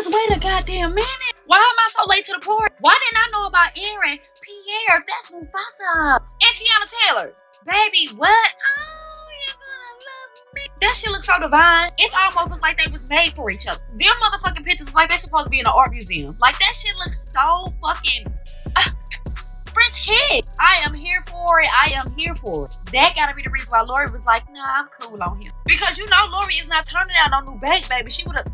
Just wait a goddamn minute. Why am I so late to the party? Why didn't I know about Aaron, Pierre, that's Mufasa, and Teyana Taylor? Baby, what? Oh, you're gonna love me. That shit looks so divine. It's almost look like they was made for each other. Them motherfucking pictures look like they supposed to be in an art museum. Like, that shit looks so fucking French kiss. I am here for it. I am here for it. That gotta be the reason why Lori was like, nah, I'm cool on him. Because you know Lori is not turning out no new baby. She would have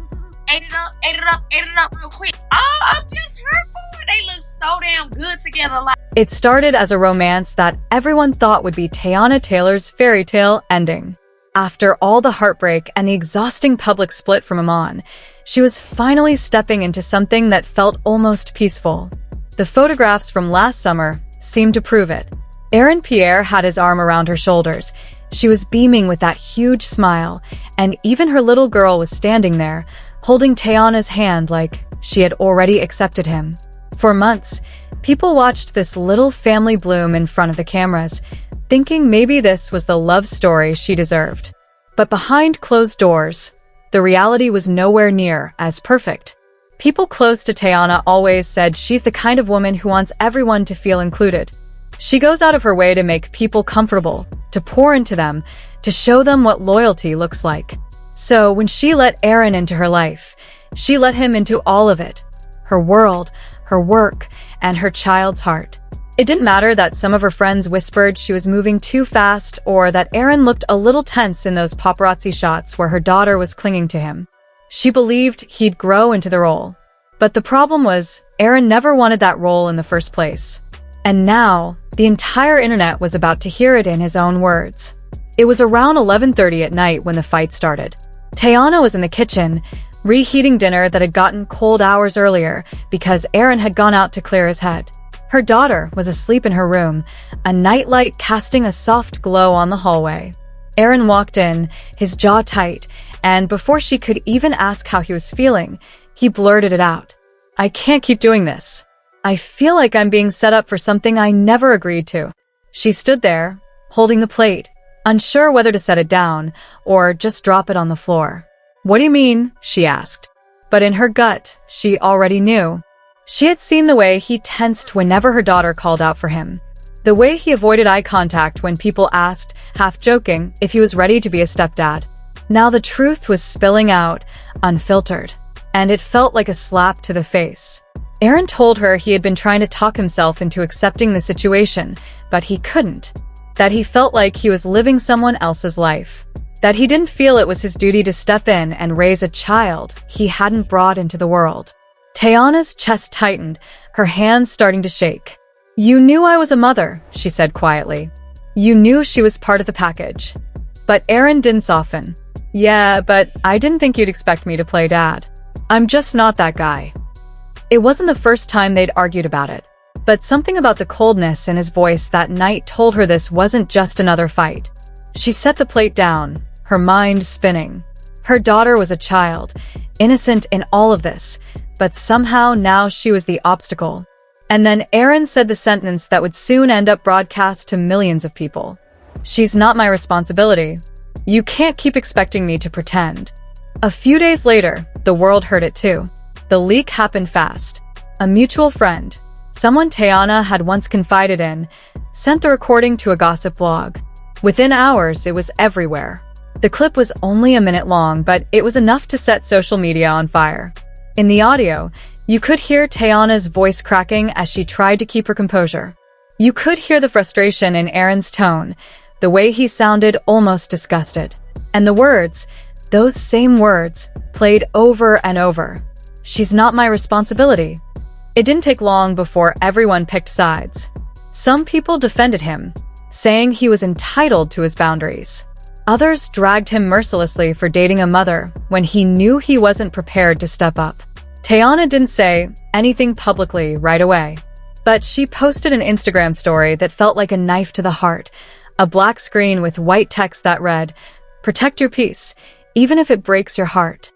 ate it up real quick. Oh, I'm just here for it. They look so damn good together. Like, it started as a romance that everyone thought would be Teyana Taylor's fairy tale ending. After all the heartbreak and the exhausting public split from Amon, she was finally stepping into something that felt almost peaceful. The photographs from last summer seemed to prove it. Aaron Pierre had his arm around her shoulders. She was beaming with that huge smile, and even her little girl was standing there, holding Teyana's hand like she had already accepted him. For months, people watched this little family bloom in front of the cameras, thinking maybe this was the love story she deserved. But behind closed doors, the reality was nowhere near as perfect. People close to Teyana always said she's the kind of woman who wants everyone to feel included. She goes out of her way to make people comfortable, to pour into them, to show them what loyalty looks like. So when she let Aaron into her life, she let him into all of it. Her world, her work, and her child's heart. It didn't matter that some of her friends whispered she was moving too fast or that Aaron looked a little tense in those paparazzi shots where her daughter was clinging to him. She believed he'd grow into the role. But the problem was, Aaron never wanted that role in the first place. And now, the entire internet was about to hear it in his own words. It was around 11:30 at night when the fight started. Teyana was in the kitchen, reheating dinner that had gotten cold hours earlier because Aaron had gone out to clear his head. Her daughter was asleep in her room, a nightlight casting a soft glow on the hallway. Aaron walked in, his jaw tight, and before she could even ask how he was feeling, he blurted it out. "I can't keep doing this. I feel like I'm being set up for something I never agreed to." She stood there, holding the plate, unsure whether to set it down or just drop it on the floor. "What do you mean?" she asked. But in her gut, she already knew. She had seen the way he tensed whenever her daughter called out for him. The way he avoided eye contact when people asked, half joking, if he was ready to be a stepdad. Now the truth was spilling out, unfiltered, and it felt like a slap to the face. Aaron told her he had been trying to talk himself into accepting the situation, but he couldn't. That he felt like he was living someone else's life. That he didn't feel it was his duty to step in and raise a child he hadn't brought into the world. Teyana's chest tightened, her hands starting to shake. "You knew I was a mother," she said quietly. "You knew she was part of the package." But Aaron didn't soften. "Yeah, but I didn't think you'd expect me to play dad. I'm just not that guy." It wasn't the first time they'd argued about it, but something about the coldness in his voice that night told her this wasn't just another fight. She set the plate down, her mind spinning. Her daughter was a child, innocent in all of this, but somehow now she was the obstacle. And then Aaron said the sentence that would soon end up broadcast to millions of people. "She's not my responsibility. You can't keep expecting me to pretend." A few days later, the world heard it too. The leak happened fast. A mutual friend, someone Teyana had once confided in, sent the recording to a gossip blog. Within hours, it was everywhere. The clip was only a minute long, but it was enough to set social media on fire. In the audio, you could hear Teyana's voice cracking as she tried to keep her composure. You could hear the frustration in Aaron's tone, the way he sounded almost disgusted. And the words, those same words, played over and over. "She's not my responsibility." It didn't take long before everyone picked sides. Some people defended him, saying he was entitled to his boundaries. Others dragged him mercilessly for dating a mother when he knew he wasn't prepared to step up. Teyana didn't say anything publicly right away, but she posted an Instagram story that felt like a knife to the heart, a black screen with white text that read, "Protect your peace, even if it breaks your heart."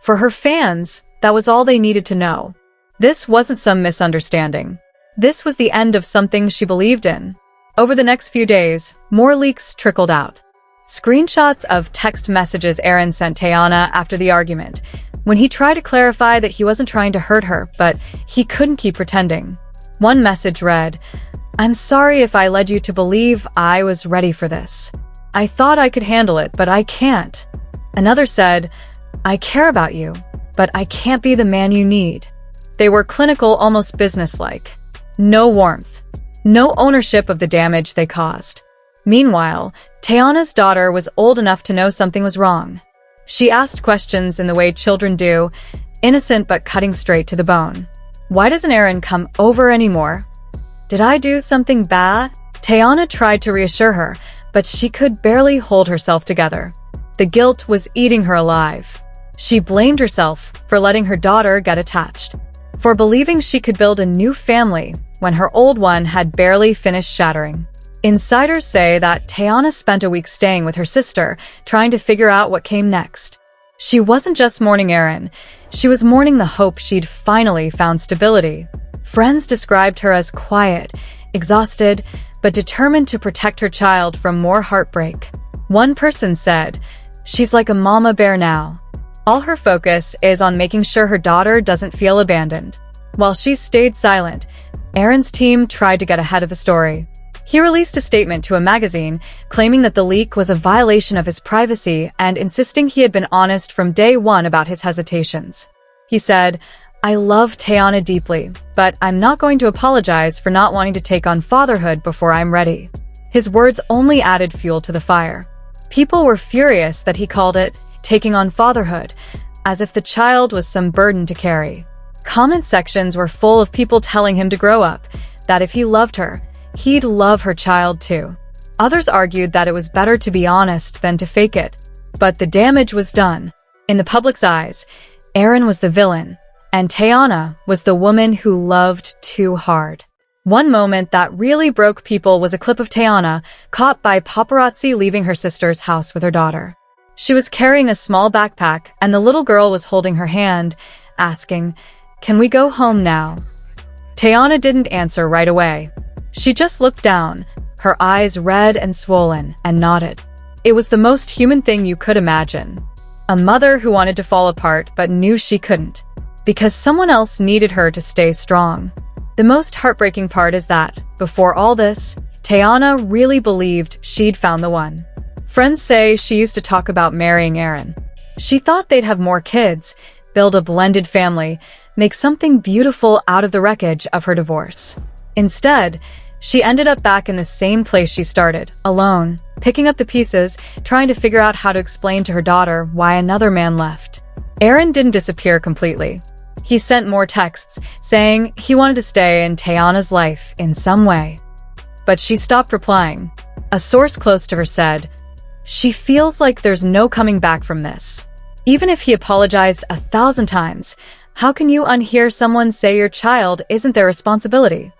For her fans, that was all they needed to know. This wasn't some misunderstanding. This was the end of something she believed in. Over the next few days, more leaks trickled out. Screenshots of text messages Aaron sent Teyana after the argument, when he tried to clarify that he wasn't trying to hurt her, but he couldn't keep pretending. One message read, "I'm sorry if I led you to believe I was ready for this. I thought I could handle it, but I can't." Another said, "I care about you, but I can't be the man you need." They were clinical, almost businesslike. No warmth. No ownership of the damage they caused. Meanwhile, Teyana's daughter was old enough to know something was wrong. She asked questions in the way children do, innocent but cutting straight to the bone. "Why doesn't Aaron come over anymore? Did I do something bad?" Teyana tried to reassure her, but she could barely hold herself together. The guilt was eating her alive. She blamed herself for letting her daughter get attached, for believing she could build a new family when her old one had barely finished shattering. Insiders say that Teyana spent a week staying with her sister, trying to figure out what came next. She wasn't just mourning Aaron, she was mourning the hope she'd finally found stability. Friends described her as quiet, exhausted, but determined to protect her child from more heartbreak. One person said, "She's like a mama bear now. All her focus is on making sure her daughter doesn't feel abandoned." While she stayed silent, Aaron's team tried to get ahead of the story. He released a statement to a magazine claiming that the leak was a violation of his privacy and insisting he had been honest from day one about his hesitations. He said, "I love Teyana deeply, but I'm not going to apologize for not wanting to take on fatherhood before I'm ready." His words only added fuel to the fire. People were furious that he called it taking on fatherhood, as if the child was some burden to carry. Comment sections were full of people telling him to grow up, that if he loved her, he'd love her child too. Others argued that it was better to be honest than to fake it. But the damage was done. In the public's eyes, Aaron was the villain, and Teyana was the woman who loved too hard. One moment that really broke people was a clip of Teyana caught by paparazzi leaving her sister's house with her daughter. She was carrying a small backpack, and the little girl was holding her hand, asking, "Can we go home now?" Teyana didn't answer right away. She just looked down, her eyes red and swollen, and nodded. It was the most human thing you could imagine. A mother who wanted to fall apart but knew she couldn't, because someone else needed her to stay strong. The most heartbreaking part is that, before all this, Teyana really believed she'd found the one. Friends say she used to talk about marrying Aaron. She thought they'd have more kids, build a blended family, make something beautiful out of the wreckage of her divorce. Instead, she ended up back in the same place she started, alone, picking up the pieces, trying to figure out how to explain to her daughter why another man left. Aaron didn't disappear completely. He sent more texts, saying he wanted to stay in Teyana's life in some way. But she stopped replying. A source close to her said, "She feels like there's no coming back from this. Even if he apologized 1,000 times, how can you unhear someone say your child isn't their responsibility?"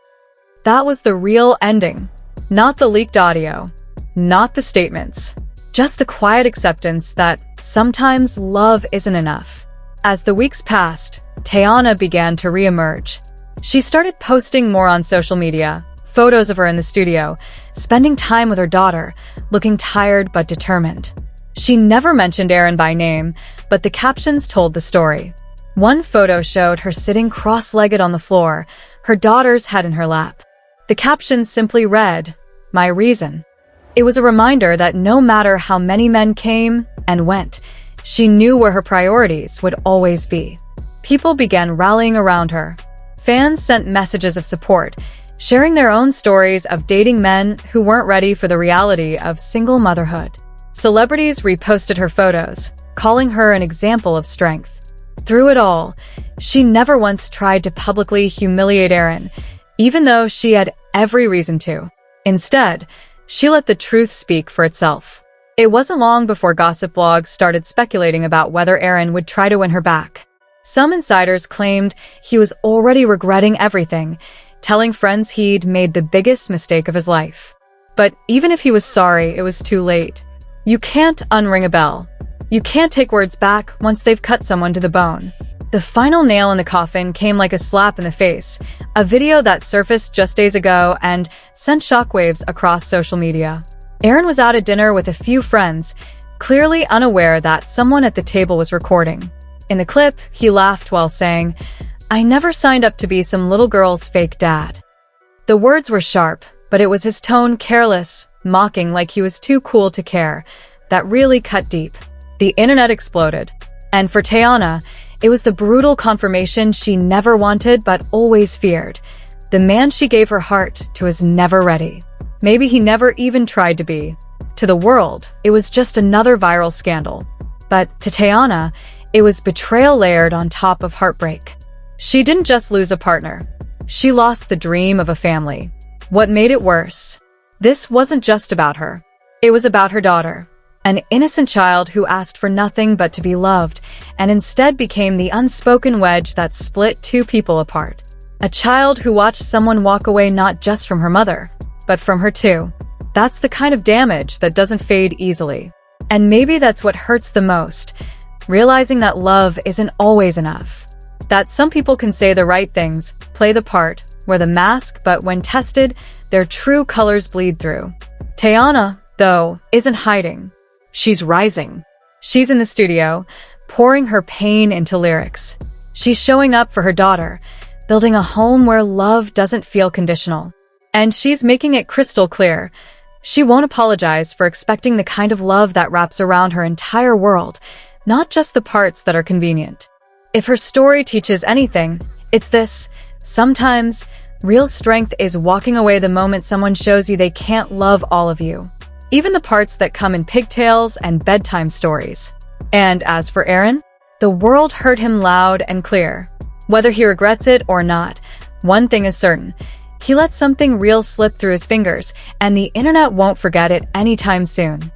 That was the real ending. Not the leaked audio. Not the statements. Just the quiet acceptance that sometimes love isn't enough. As the weeks passed, Teyana began to reemerge. She started posting more on social media, photos of her in the studio, spending time with her daughter, looking tired but determined. She never mentioned Aaron by name, but the captions told the story. One photo showed her sitting cross-legged on the floor, her daughter's head in her lap. The caption simply read, "My reason." It was a reminder that no matter how many men came and went, she knew where her priorities would always be. People began rallying around her. Fans sent messages of support, sharing their own stories of dating men who weren't ready for the reality of single motherhood. Celebrities reposted her photos, calling her an example of strength. Through it all, she never once tried to publicly humiliate Aaron, even though she had every reason to. Instead, she let the truth speak for itself. It wasn't long before gossip blogs started speculating about whether Aaron would try to win her back. Some insiders claimed he was already regretting everything, telling friends he'd made the biggest mistake of his life. But even if he was sorry, it was too late. You can't unring a bell. You can't take words back once they've cut someone to the bone. The final nail in the coffin came like a slap in the face, a video that surfaced just days ago and sent shockwaves across social media. Aaron was out at dinner with a few friends, clearly unaware that someone at the table was recording. In the clip, he laughed while saying, "I never signed up to be some little girl's fake dad." The words were sharp, but it was his tone, careless, mocking, like he was too cool to care, that really cut deep. The internet exploded. And for Teyana, it was the brutal confirmation she never wanted but always feared. The man she gave her heart to was never ready. Maybe he never even tried to be. To the world, it was just another viral scandal. But to Teyana, it was betrayal layered on top of heartbreak. She didn't just lose a partner. She lost the dream of a family. What made it worse? This wasn't just about her. It was about her daughter, an innocent child who asked for nothing but to be loved, and instead became the unspoken wedge that split two people apart. A child who watched someone walk away not just from her mother, but from her too. That's the kind of damage that doesn't fade easily. And maybe that's what hurts the most, realizing that love isn't always enough. That some people can say the right things, play the part, wear the mask, but when tested, their true colors bleed through. Teyana, though, isn't hiding. She's rising. She's in the studio, pouring her pain into lyrics. She's showing up for her daughter, building a home where love doesn't feel conditional. And she's making it crystal clear. She won't apologize for expecting the kind of love that wraps around her entire world, not just the parts that are convenient. If her story teaches anything, it's this: sometimes, real strength is walking away the moment someone shows you they can't love all of you, even the parts that come in pigtails and bedtime stories. And as for Aaron, the world heard him loud and clear. Whether he regrets it or not, one thing is certain: he let something real slip through his fingers, and the internet won't forget it anytime soon.